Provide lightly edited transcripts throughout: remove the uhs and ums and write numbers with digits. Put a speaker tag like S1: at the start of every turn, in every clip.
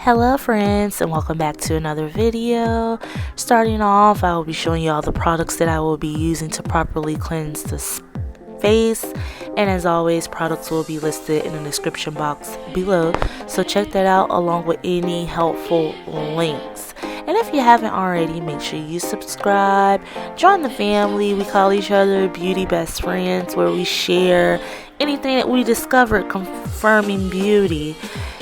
S1: Hello friends, and welcome back to another video. Starting off, I will be showing you all the products that I will be using to properly cleanse the face, and as always, products will be listed in the description box below, so check that out along with any helpful links. And if you haven't already, make sure you subscribe, join the family. We call each other beauty best friends, where we share anything that we discovered confirming beauty.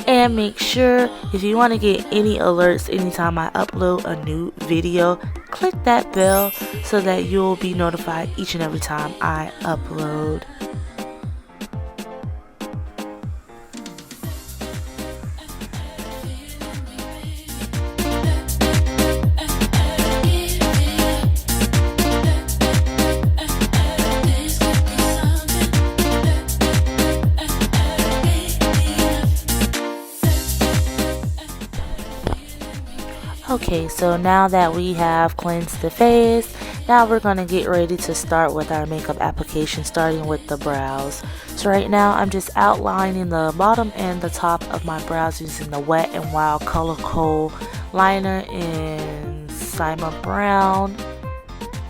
S1: And make sure, if you want to get any alerts anytime I upload a new video, click that bell so that you'll be notified each and every time I upload. Okay, so now that we have cleansed the face, now we're going to get ready to start with our makeup application, starting with the brows. So right now I'm just outlining the bottom and the top of my brows using the Wet n Wild Color Kohl liner in Simon Brown.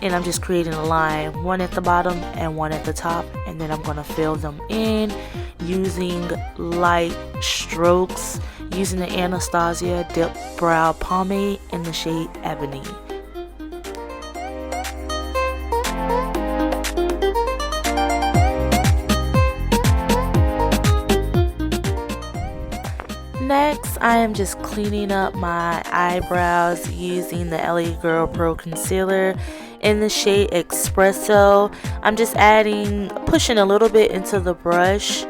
S1: And I'm just creating a line, one at the bottom and one at the top, and then I'm going to fill them in using light strokes, using the Anastasia Dip Brow Pomade in the shade Ebony. Next, I am just cleaning up my eyebrows using the LA Girl Pro Concealer in the shade Espresso. I'm just pushing a little bit into the brush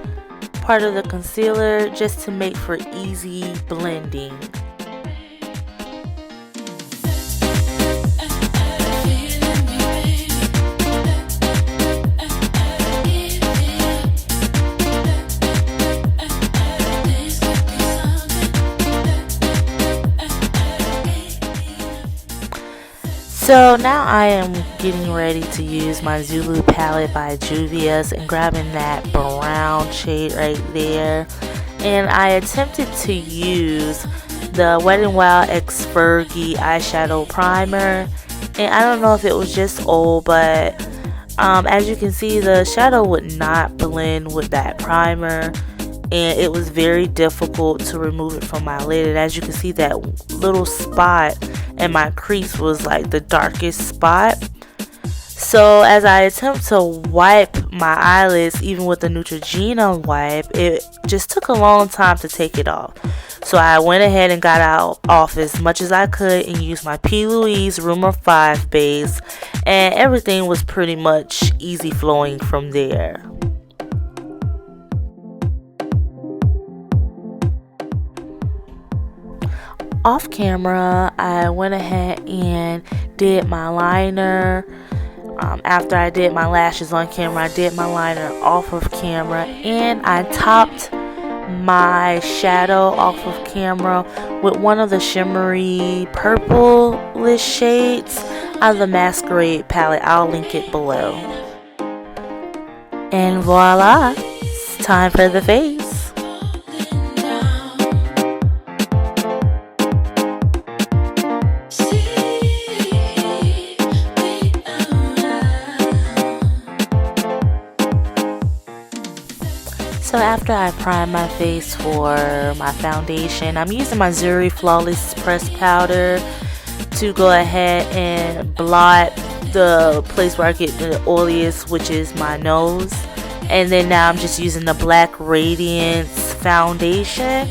S1: part of the concealer just to make for easy blending. So now I am getting ready to use my Zulu palette by Juvia and grabbing that brown shade right there. And I attempted to use the Wet n Wild X Fergie eyeshadow primer. And I don't know if it was just old, but as you can see, the shadow would not blend with that primer. And it was very difficult to remove it from my lid. And as you can see, that little spot and my crease was like the darkest spot. So as I attempt to wipe my eyelids, even with the Neutrogena wipe, it just took a long time to take it off. So I went ahead and got off as much as I could and used my P. Louise Rumor 5 base, and everything was pretty much easy flowing from there. Off camera, I went ahead and did my liner. After I did my lashes on camera, I did my liner off of camera, and I topped my shadow off of camera with one of the shimmery purplish shades out of the Masquerade palette. I'll link it below. And voila, it's time for the face. So after I prime my face for my foundation, I'm using my Zuri Flawless Press Powder to go ahead and blot the place where I get the oiliest, which is my nose. And then now I'm just using the Black Radiance foundation.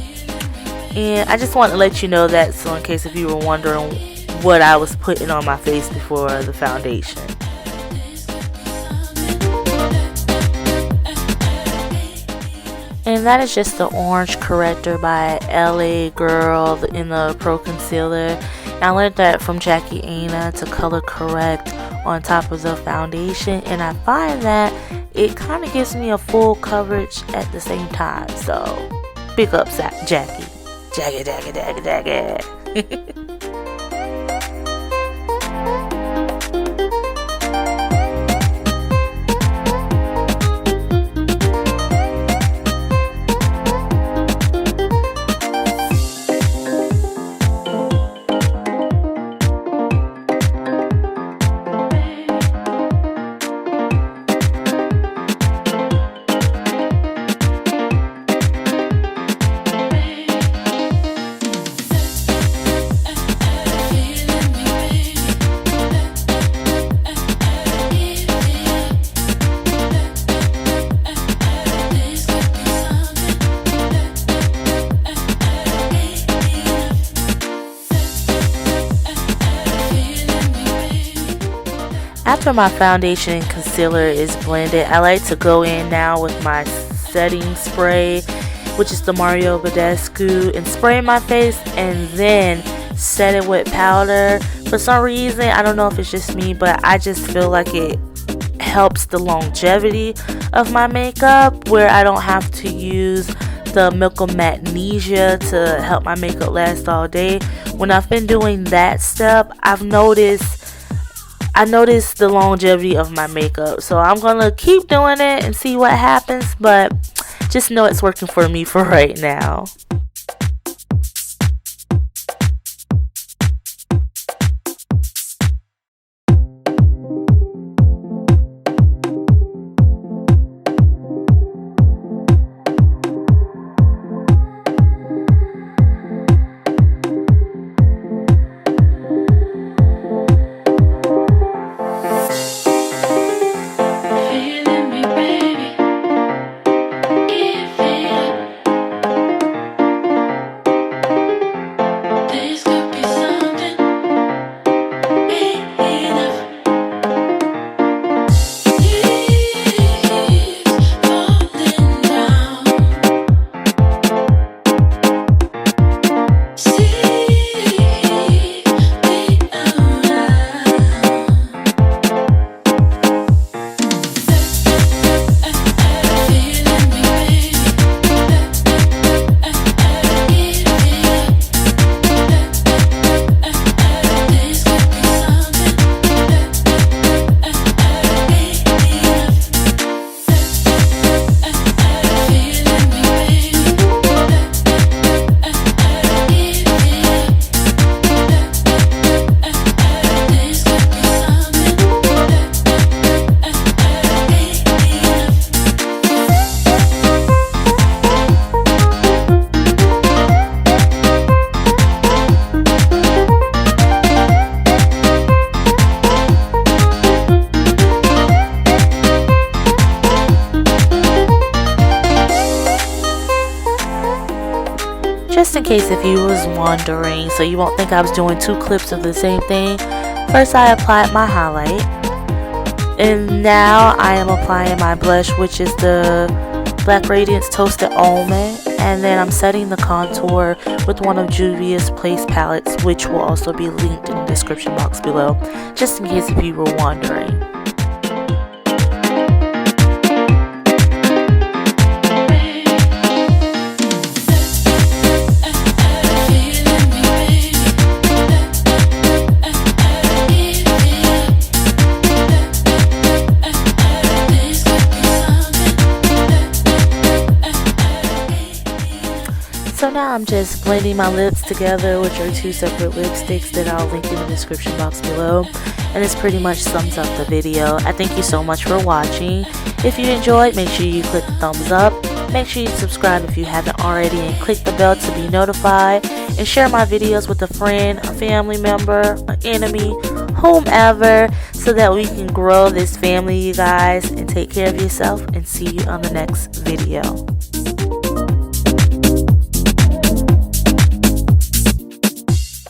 S1: And I just want to let you know that, so in case if you were wondering what I was putting on my face before the foundation. And that is just the Orange Corrector by LA Girl in the Pro Concealer. And I learned that from Jackie Aina to color correct on top of the foundation. And I find that it kind of gives me a full coverage at the same time. So, big ups at Jackie. Jackie. after my foundation and concealer is blended, I like to go in now with my setting spray, which is the Mario Badescu, and spray my face and then set it with powder. For some reason, I don't know if it's just me, but I just feel like it helps the longevity of my makeup, where I don't have to use the Milk of Magnesia to help my makeup last all day. When I've been doing that step, I noticed the longevity of my makeup. So I'm gonna keep doing it and see what happens, but just know it's working for me for right now. Just in case if you was wondering, so you won't think I was doing 2 clips of the same thing, first I applied my highlight, and now I am applying my blush, which is the Black Radiance Toasted Almond, and then I'm setting the contour with one of Juvia's Place palettes, which will also be linked in the description box below, just in case if you were wondering. So now I'm just blending my lips together, which are 2 separate lipsticks that I'll link in the description box below. And this pretty much sums up the video. I thank you so much for watching. If you enjoyed, make sure you click the thumbs up. Make sure you subscribe if you haven't already, and click the bell to be notified. And share my videos with a friend, a family member, an enemy, whomever, so that we can grow this family, you guys. And take care of yourself, and see you on the next video.